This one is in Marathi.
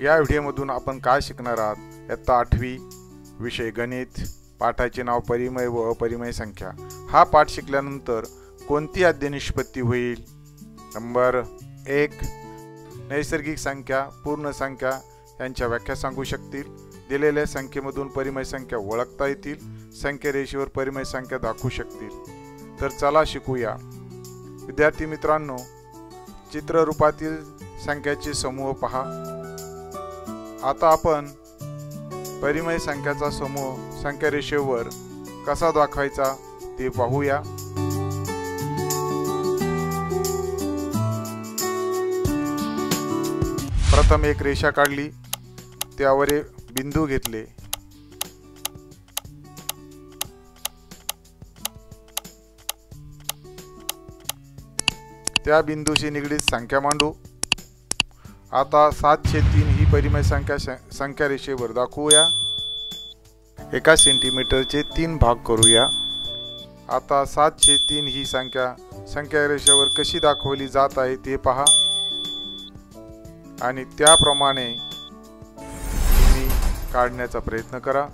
या व्हिडिओमधून आपण काय शिकणार आहात? इयत्ता 8वी विषय गणित, पाठाचे नाव परिमेय व अपरिमेय संख्या। हा पाठ शिकल्यानंतर कोणती आद्य निष्पत्ती होईल? नंबर 1, नैसर्गिक संख्या, पूर्ण संख्या यांच्या व्याख्या सांगू शकतील, दिलेल्या संख्येमधून परिमेय संख्या ओळखता येतील, संख्या रेषेवर परिमेय संख्या दाखवू शकतील। तर चला शिकूया। विद्यार्थी मित्रांनो, चित्र रूपातील संख्याचे समूह पहा। आता आपण परिमेय संख्याचा समूह संख्या रेषेवर कसा दाखवायचा ते पाहूया। प्रथम एक रेषा काढली, त्यावर बिंदू घेतले। त्या बिंदूशी निगडीत संख्या मांडू। आता 7/3 ही परिमेय संख्या रेषेवर दाखवूया। 1 सेंटीमीटरचे 3 भाग करूया। आता 7/3 ही संख्या रेषेवर कशी दाखवली जात आहे ते पहा आणि त्याप्रमाणे तुम्ही काढण्याचा प्रयत्न करा।